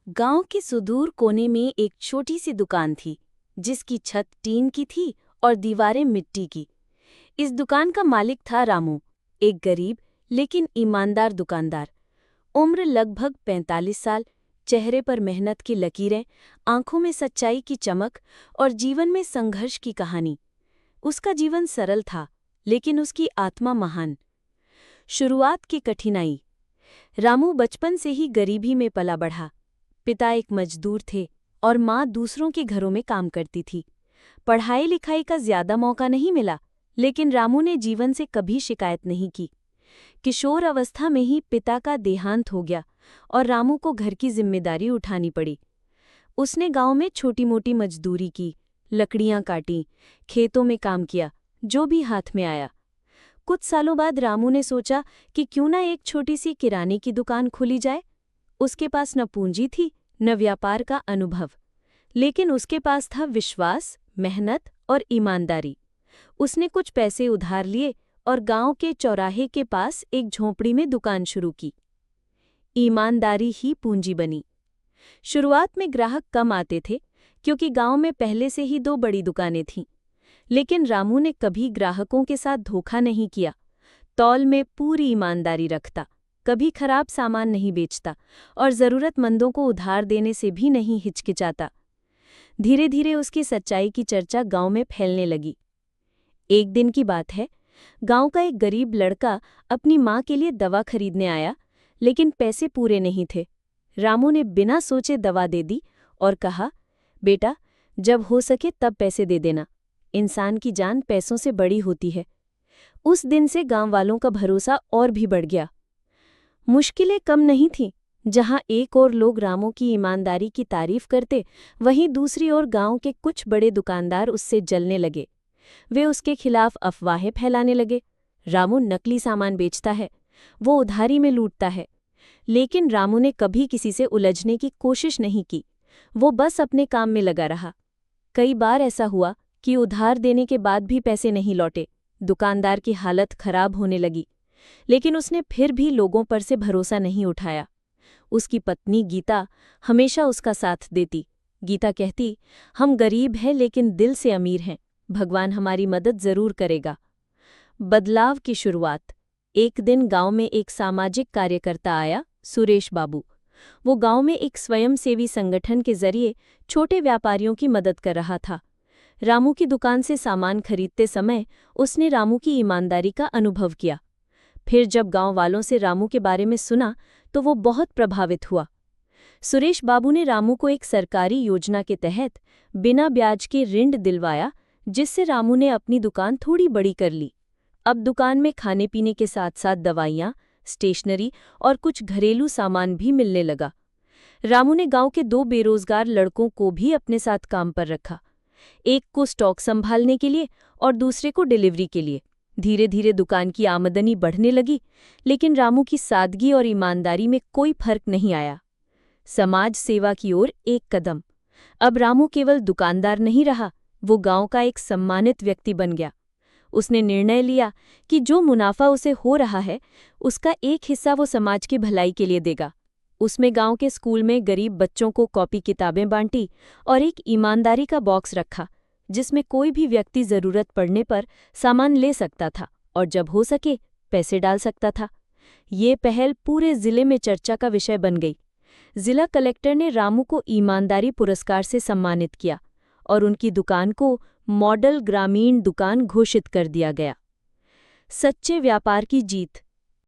गांव के सुदूर कोने में एक छोटी सी दुकान थी, जिसकी छत टीन की थी और दीवारें मिट्टी की। इस दुकान का मालिक था रामू, एक गरीब लेकिन ईमानदार दुकानदार। उम्र लगभग 45 साल, चेहरे पर मेहनत की लकीरें, आंखों में सच्चाई की चमक और जीवन में संघर्ष की कहानी। उसका जीवन सरल था, लेकिन उसकी आत्मा महान। शुरुआत की कठिनाई। रामू बचपन से ही गरीबी में पला बढ़ा। पिता एक मजदूर थे और माँ दूसरों के घरों में काम करती थी। पढ़ाई लिखाई का ज्यादा मौका नहीं मिला, लेकिन रामू ने जीवन से कभी शिकायत नहीं की। किशोर अवस्था में ही पिता का देहांत हो गया और रामू को घर की जिम्मेदारी उठानी पड़ी। उसने गांव में छोटी मोटी मजदूरी की, लकड़ियां काटी, खेतों में काम किया, जो भी हाथ में आया। कुछ सालों बाद रामू ने सोचा कि क्यों ना एक छोटी सी किराने की दुकान खोली जाए। उसके पास न पूंजी थी, न व्यापार का अनुभव, लेकिन उसके पास था विश्वास, मेहनत और ईमानदारी। उसने कुछ पैसे उधार लिए और गांव के चौराहे के पास एक झोंपड़ी में दुकान शुरू की। ईमानदारी ही पूंजी बनी। शुरुआत में ग्राहक कम आते थे, क्योंकि गांव में पहले से ही 2 बड़ी दुकानें थीं। लेकिन रामू ने कभी ग्राहकों के साथ धोखा नहीं किया। तौल में पूरी ईमानदारी रखता, कभी खराब सामान नहीं बेचता और ज़रूरतमंदों को उधार देने से भी नहीं हिचकिचाता। धीरे धीरे उसकी सच्चाई की चर्चा गांव में फैलने लगी। एक दिन की बात है, गांव का एक गरीब लड़का अपनी माँ के लिए दवा खरीदने आया, लेकिन पैसे पूरे नहीं थे। रामू ने बिना सोचे दवा दे दी और कहा, बेटा, जब हो सके तब पैसे दे देना। इंसान की जान पैसों से बड़ी होती है। उस दिन से गांव वालों का भरोसा और भी बढ़ गया। मुश्किलें कम नहीं थीं। जहां एक ओर लोग रामू की ईमानदारी की तारीफ करते, वहीं दूसरी ओर गांव के कुछ बड़े दुकानदार उससे जलने लगे। वे उसके खिलाफ अफवाहें फैलाने लगे। रामू नकली सामान बेचता है, वो उधारी में लूटता है। लेकिन रामू ने कभी किसी से उलझने की कोशिश नहीं की। वो बस अपने काम में लगा रहा। कई बार ऐसा हुआ कि उधार देने के बाद भी पैसे नहीं लौटे। दुकानदार की हालत खराब होने लगी, लेकिन उसने फिर भी लोगों पर से भरोसा नहीं उठाया। उसकी पत्नी गीता हमेशा उसका साथ देती। गीता कहती, हम गरीब हैं लेकिन दिल से अमीर हैं, भगवान हमारी मदद जरूर करेगा। बदलाव की शुरुआत। एक दिन गांव में एक सामाजिक कार्यकर्ता आया, सुरेश बाबू। वो गांव में एक स्वयंसेवी संगठन के जरिए छोटे व्यापारियों की मदद कर रहा था। रामू की दुकान से सामान खरीदते समय उसने रामू की ईमानदारी का अनुभव किया। फिर जब गांव वालों से रामू के बारे में सुना तो वो बहुत प्रभावित हुआ। सुरेश बाबू ने रामू को एक सरकारी योजना के तहत बिना ब्याज के ऋण दिलवाया, जिससे रामू ने अपनी दुकान थोड़ी बड़ी कर ली। अब दुकान में खाने पीने के साथ साथ दवाइयाँ, स्टेशनरी और कुछ घरेलू सामान भी मिलने लगा। रामू ने गांव के 2 बेरोजगार लड़कों को भी अपने साथ काम पर रखा, एक को स्टॉक संभालने के लिए और दूसरे को डिलीवरी के लिए। धीरे धीरे दुकान की आमदनी बढ़ने लगी, लेकिन रामू की सादगी और ईमानदारी में कोई फर्क नहीं आया। समाज सेवा की ओर एक कदम। अब रामू केवल दुकानदार नहीं रहा, वो गांव का एक सम्मानित व्यक्ति बन गया। उसने निर्णय लिया कि जो मुनाफा उसे हो रहा है, उसका एक हिस्सा वो समाज की भलाई के लिए देगा। उसमें गांव के स्कूल में गरीब बच्चों को कॉपी किताबें बांटी और एक ईमानदारी का बॉक्स रखा, जिसमें कोई भी व्यक्ति जरूरत पड़ने पर सामान ले सकता था और जब हो सके पैसे डाल सकता था। ये पहल पूरे जिले में चर्चा का विषय बन गई। जिला कलेक्टर ने रामू को ईमानदारी पुरस्कार से सम्मानित किया और उनकी दुकान को मॉडल ग्रामीण दुकान घोषित कर दिया गया। सच्चे व्यापार की जीत।